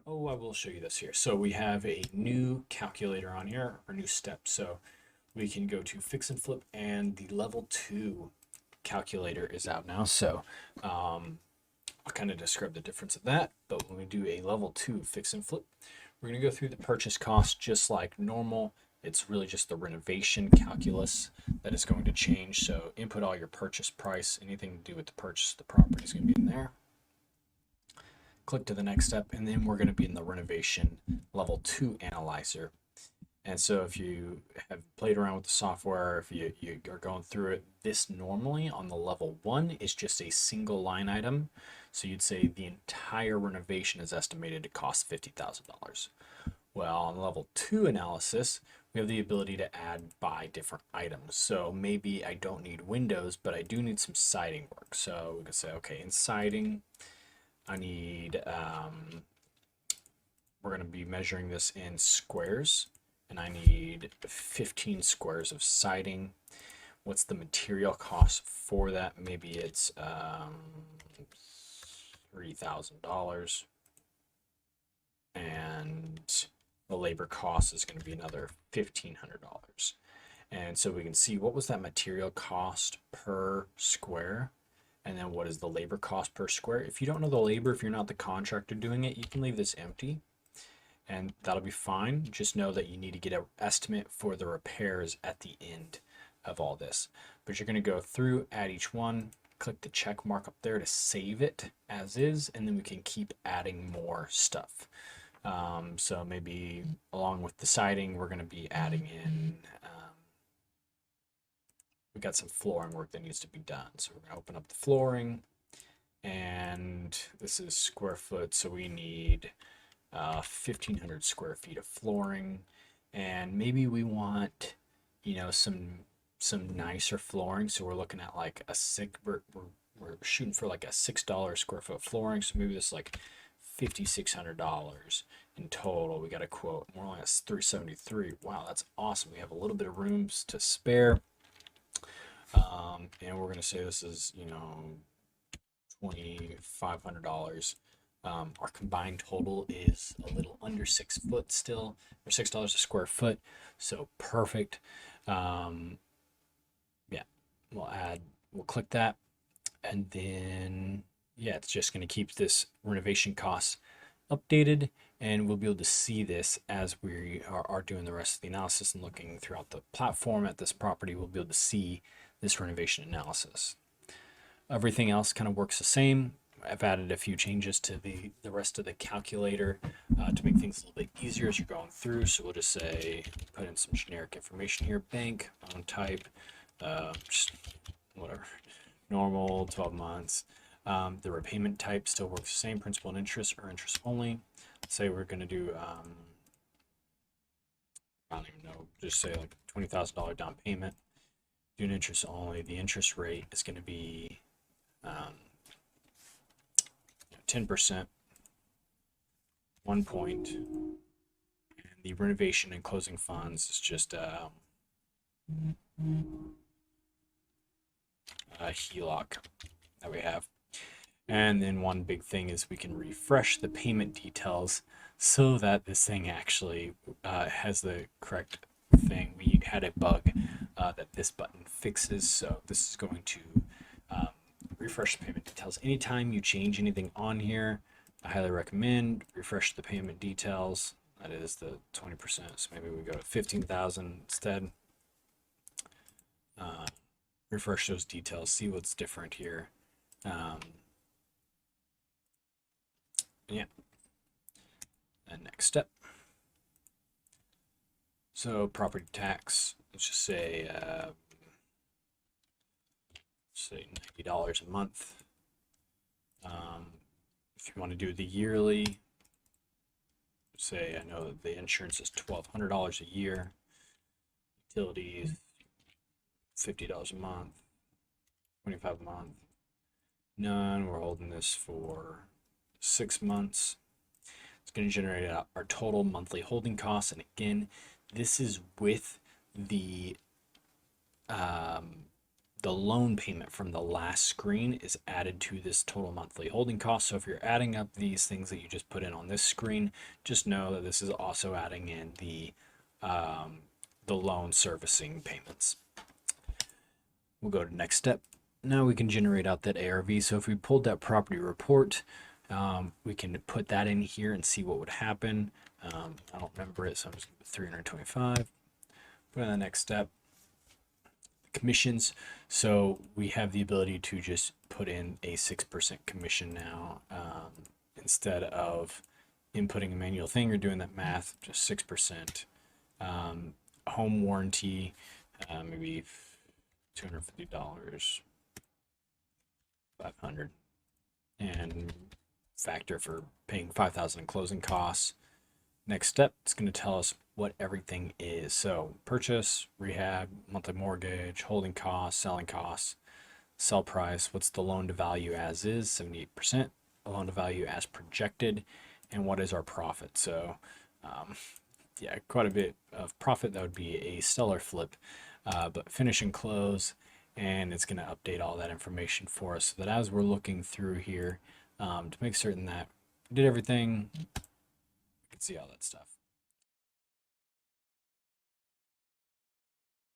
Oh, I will show you this here. So we have a new calculator on here, or new step. So we can go to fix and flip, and the level 2 calculator is out now. So I'll kind of describe the difference of that. But when we do a level 2 fix and flip, we're going to go through the purchase cost just like normal. It's really just the renovation calculus that is going to change. So input all your purchase price, anything to do with the purchase of the property is going to be in there. Click to the next step, and then we're going to be in the renovation level 2 analyzer. And so if you have played around with the software, if you are going through it, this normally on the level 1 is just a single line item. So you'd say the entire renovation is estimated to cost $50,000. Well, on level 2 analysis, we have the ability to add by different items. So maybe I don't need windows, but I do need some siding work. So we could say, okay, in siding, I need, we're going to be measuring this in squares, and I need 15 squares of siding. What's the material cost for that? Maybe it's $3,000. And the labor cost is going to be another $1,500. And so we can see what was that material cost per square, and then what is the labor cost per square. If you don't know the labor, if you're not the contractor doing it, you can leave this empty and that'll be fine. Just know that you need to get an estimate for the repairs at the end of all this. But you're going to go through, add each one, click the check mark up there to save it as is, and then we can keep adding more stuff. So maybe along with the siding, we're going to be adding in, we got some flooring work that needs to be done. So we're going to open up the flooring, and this is square foot. So we need 1,500 square feet of flooring, and maybe we want, some nicer flooring. So we're looking at like we're shooting for like a $6 square foot flooring. So maybe this is like $5,600 in total. We got a quote. We're only at 373. Wow, that's awesome. We have a little bit of rooms to spare. And we're gonna say this is, $2,500. Our combined total is a little under 6 foot still, or $6 a square foot. So perfect. Yeah, we'll click that, and then yeah, it's just going to keep this renovation cost updated, and we'll be able to see this as we are doing the rest of the analysis and looking throughout the platform at this property. We'll be able to see this renovation analysis. Everything else kind of works the same. I've added a few changes to the rest of the calculator to make things a little bit easier as you're going through. So we'll just say, put in some generic information here, bank, on type, just whatever, normal, 12 months. The repayment type still works the same, principal and interest, or interest only. Let's say we're going to do, I don't even know, just say like $20,000 down payment, do an interest only. The interest rate is going to be 10%, 1 point, and the renovation and closing funds is just a HELOC that we have. And then one big thing is we can refresh the payment details so that this thing actually has the correct thing. We had a bug that this button fixes, so this is going to refresh the payment details. Anytime you change anything on here, I highly recommend refresh the payment details. That is the 20%. So maybe we go to 15,000 instead. Refresh those details, see what's different here. Yeah. And next step. So property tax, let's just say $90 a month. If you want to do the yearly, say I know that the insurance is $1,200 a year, utilities $50 a month, 25 a month. None. We're holding this for 6 months. It's going to generate our total monthly holding costs, and again, this is with the the loan payment from the last screen is added to this total monthly holding cost. So if you're adding up these things that you just put in on this screen, just know that this is also adding in the loan servicing payments. We'll go to next step. Now we can generate out that ARV. So if we pulled that property report, we can put that in here and see what would happen. I don't remember it, so I'm just going to put 325. Put in the next step. Commissions. So we have the ability to just put in a 6% commission now, instead of inputting a manual thing or doing that math. Just 6%. Home warranty, maybe $250, 500, and factor for paying 5,000 in closing costs. Next step, it's going to tell us what everything is. So purchase, rehab, monthly mortgage, holding costs, selling costs, sell price, what's the loan to value as is, 78%, loan to value as projected, and what is our profit. So yeah, quite a bit of profit. That would be a stellar flip, but finish and close, and it's going to update all that information for us so that as we're looking through here, to make certain that we did everything, we can see all that stuff.